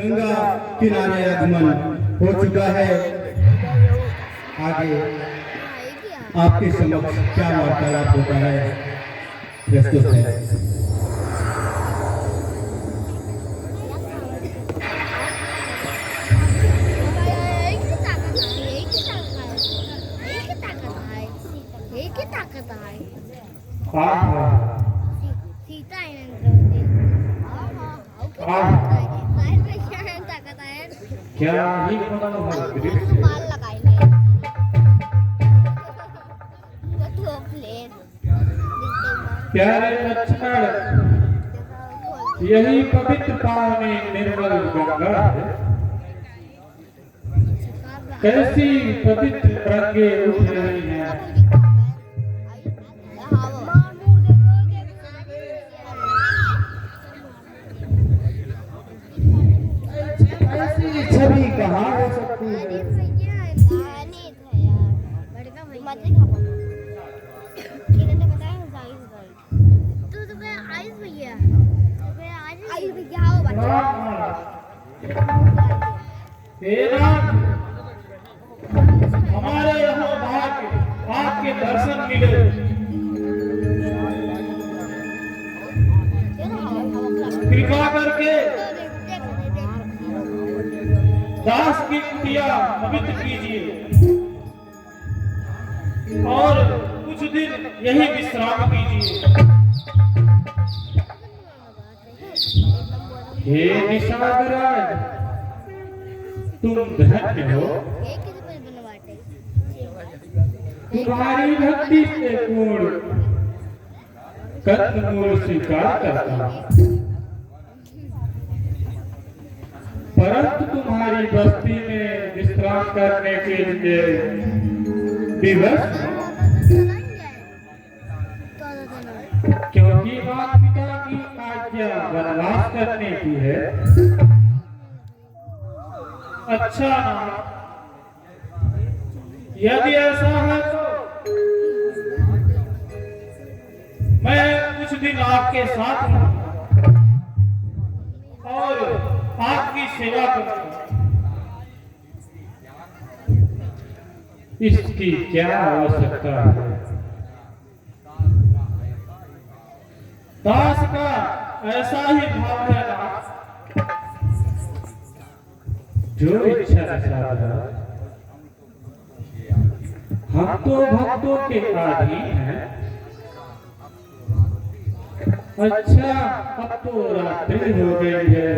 गंगा किनारे आगमन हो चुका है। आगे आपके समक्ष क्या वार्तालाप होता है प्रस्तुत है। क्या ही प्यारे लक्ष्मण, यही पवित्र पावनी निर्मल गंगा है। कैसी पवित्र रंगे उठ रही हैं। ऐसी छवि कहाँ हो सकती है। हमारे यहाँ भाग्य आपके दर्शन मिले। कृपा करके दास की कुटिया पवित्र कीजिए और कुछ दिन यही विश्राम कीजिए। हे निषादराज, तुम धन्य हो। तुम्हारी भक्ति से पूर्ण कंदमूल स्वीकार करता हूं, परंतु तुम्हारी बस्ती में विश्राम करने के लिए विवश, क्योंकि माता पिता की आज्ञा वनवास करने की है। अच्छा ना, यदि ऐसा है तो मैं कुछ दिन आपके साथ रहूंगा और आपकी सेवा करूंगा। इसकी क्या आवश्यकता है। दास का ऐसा ही भाव है ना, जो इच्छा है। हम तो भक्तों के अधीन हैं। अच्छा, अब तो रात्रि हो गई है,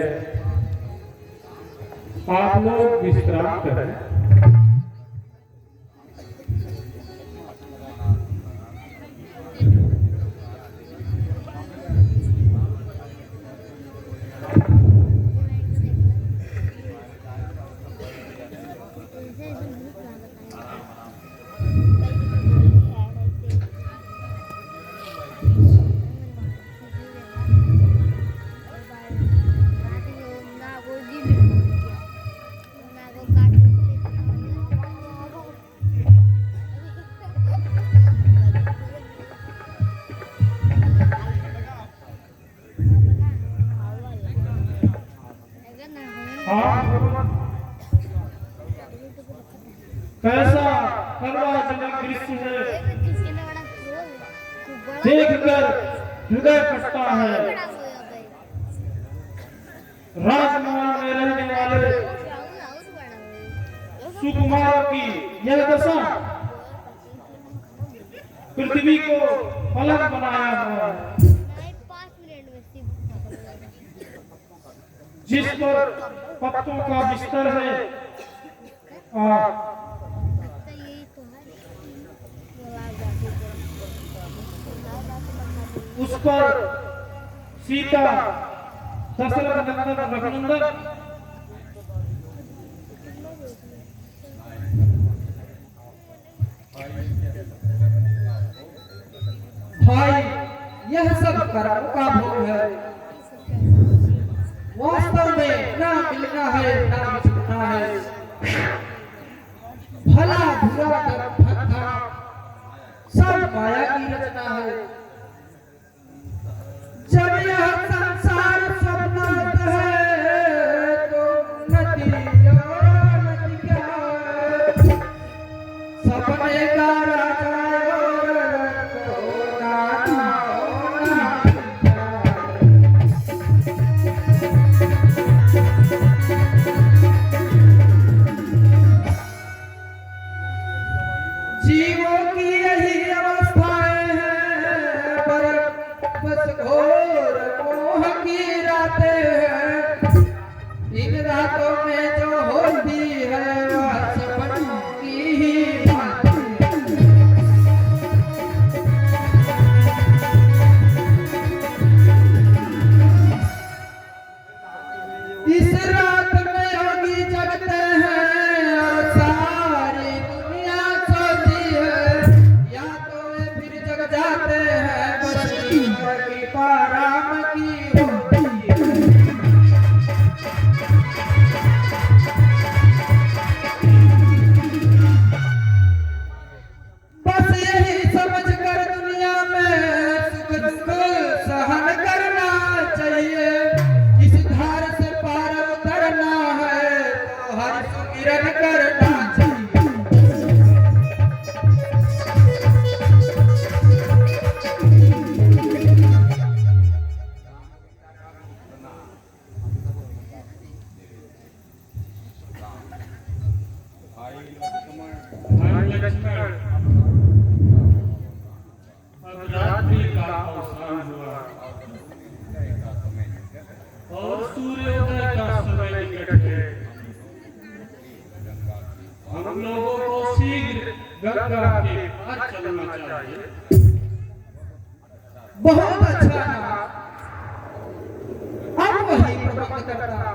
आप लोग विश्राम करें। कैसा करवाचौथ दृश्य है, देखकर हृदय फटता है। राजमहल में रहने वाले सुकुमारों की यह दशा, पृथ्वी को पलंग बनाया है, जिस पर पत्तों का बिस्तर है। उस पर सीता, दशरथ नंदन रघुनंदन, भाई, यह सब कर्म का भोग है। वास्तव में ना मिलना है ना मिलना है। भला बुरा धंधा सब माया की रचना है। जब यह संसार स्वप्न है तो सूर्योदय का समय निकट है। हम लोगों को शीघ्र गंगा के पार चलना चाहिए। बहुत अच्छा नाथ, अब वही प्रबंध करता।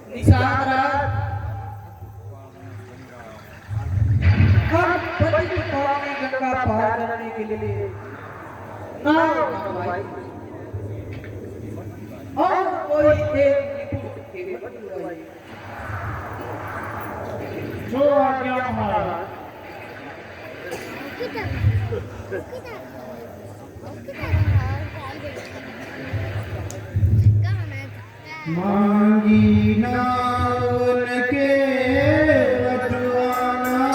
निषाद राज, हम पतित पावनी गंगा पार करने के लिए नाव मंगवाई और कोई एक निपुण केवट मंगवाई। जो आज्ञा महाराज। मांगी नावन के बटवाना,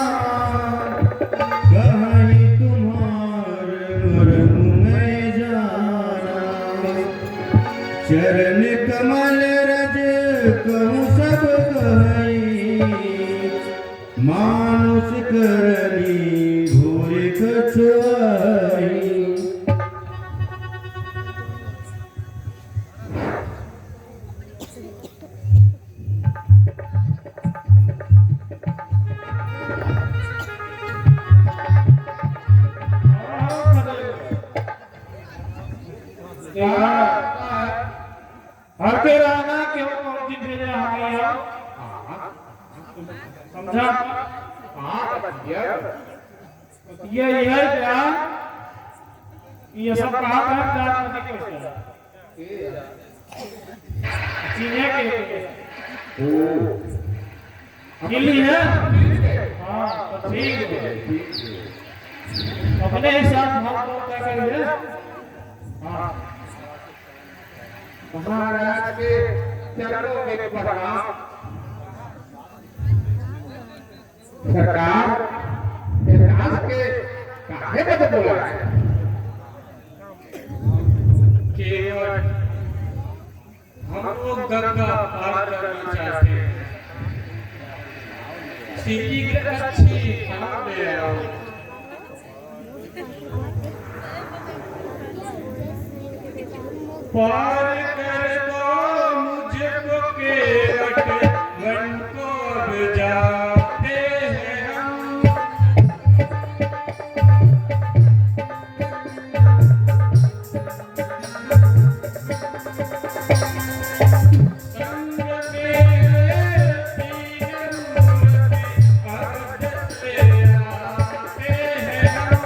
कहीं तुम्हार मरम में जाना। चरण कमल रज कहूँ सब कहीं, मानुष करनी घोर कछुआई। हर के रहना क्यों पहुंची भेजे हमें यहाँ? समझा? हाँ बच्चा, ये है क्या? ये सब कहाँ पर जात नहीं करते? चीने के किली है? हाँ तो ठीक है। अपने हिसाब हम लोग क्या करेंगे? हाँ महाराज के चरणों में प्रणाम। सरकार, इतिहास के काहे बदल बोला है? केवल हम लोग गंगा पार करना चाहते हैं। शीघ्र अच्छी खाना ले आओ। पार कर दो मुझको केवट, वन को अब जाते हैं हम। संग मेरे तीन मूर्ति अब चले आते हैं हम।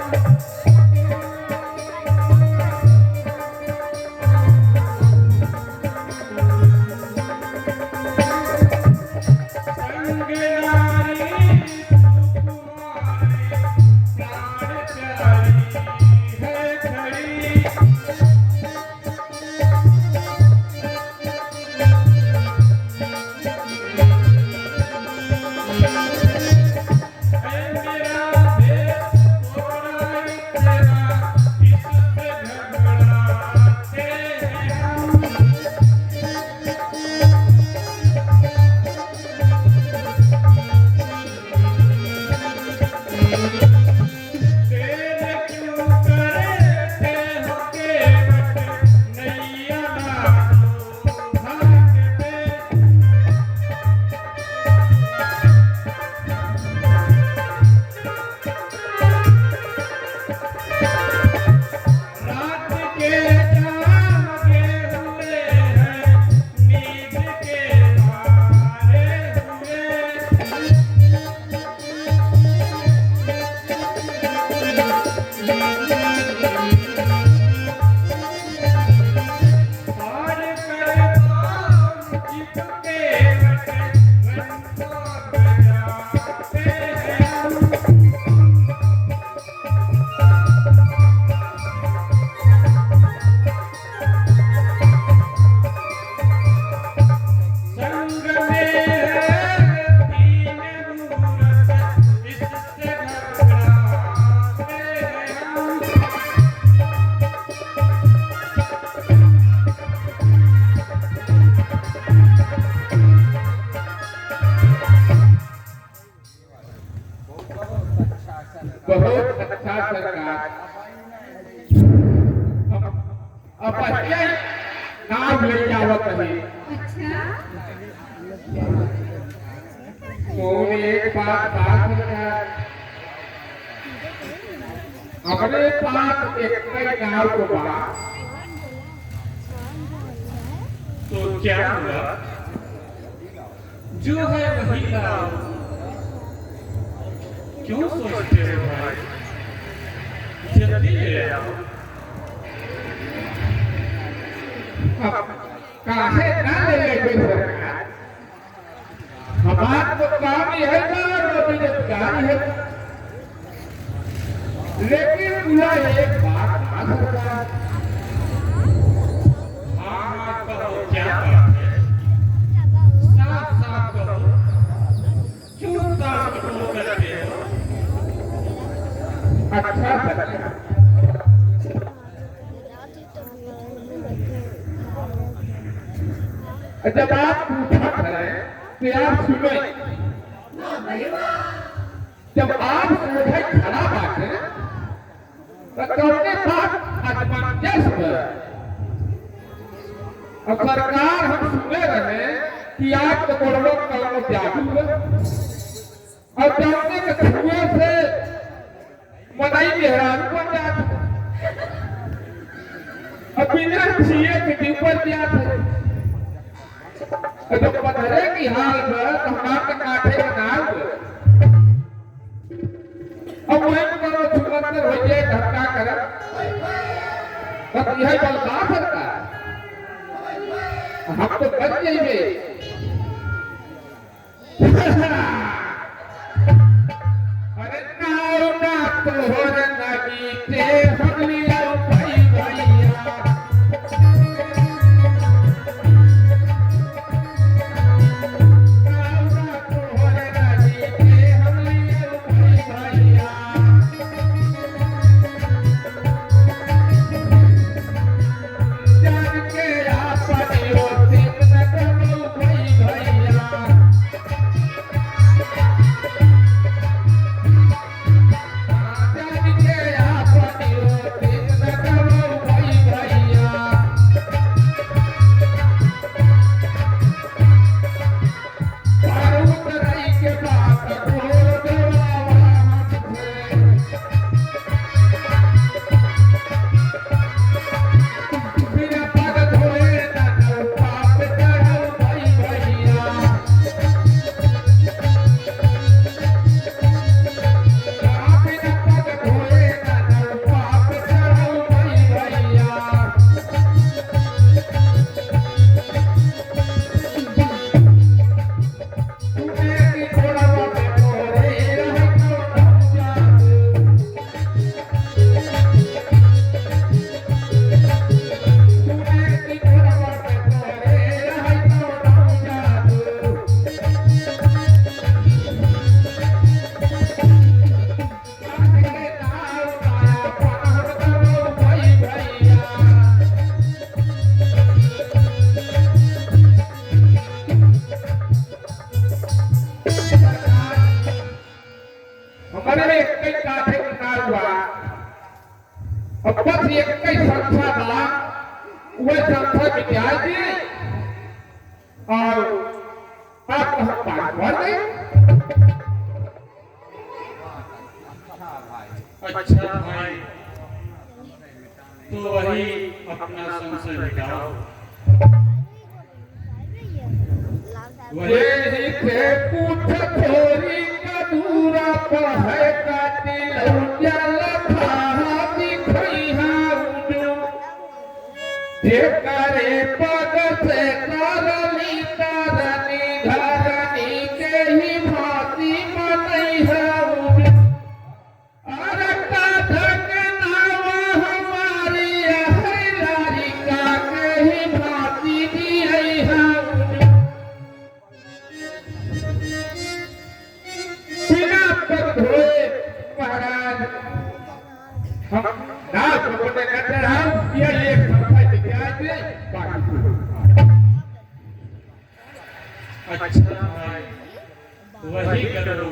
नाव ले जावत है। अच्छा कौन एक बात कर अपने पास एक कई नाव को बा तो क्या हुआ? जो है वही लाओ। क्यों सोचते हो भाई? जल्दी ले आओ। काहे ना ले लेके सरकार? हमारा तो काम ही है ना, रोजगार है। लेकिन पूरा एक बात ना सरकार। हाँ कहो, क्या बात है? साफ साफ कहो। क्यों साफ कहो करते हो? अच्छा सरकार, जब आप पूछा करें तो आप सुने। जब आप सोचे खड़ा बात है तो कौने बात असमंजस है। अब सरकार हम सुने रहे कि आप तो करोड़ों करोड़ों जादू है और जानने के छुए से मनाई मेहरान बन जाते और बिना छुए के ऊपर जाते हैं। तो पत्थरे की हाल पर हमारे काठे बनाओ। अब वही करो सुमंदर हो जाए धक्का कर। बस यही बलता सरकार, हम तो बच जाइए। अरे नाव ना तो हो नगी ते हम लिया भाई भैया। बस एक कई संस्था था, वह संस्था विद्यार्थी और आप हम पास भर गए। अच्छा भाई, तो वही अपना संशय मिटाओ। वही से पूछ थोड़ी कदूरा पर है काटी लौजल खाहा दिखई हाउजो जे करे पद से करली तरनी धरनी के ही भांति मनई हाउजो अरे काधा के नाव हमारी है लारिका के ही भांति दिहई हाउजो बिना पग धोए महाराज हम नाव को करते हम ये एक संस्था विद्यार्थी बाकी अच्छा भाई, वही करो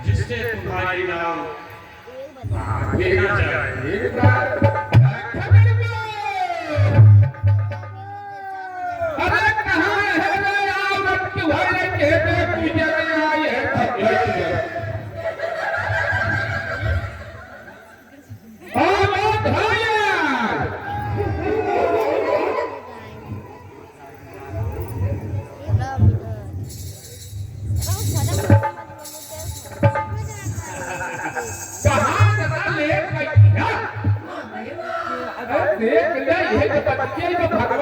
जिससे तुम्हारी नाव आगे ना जाए। जाए। नहीं है तो बच्चे को भगवान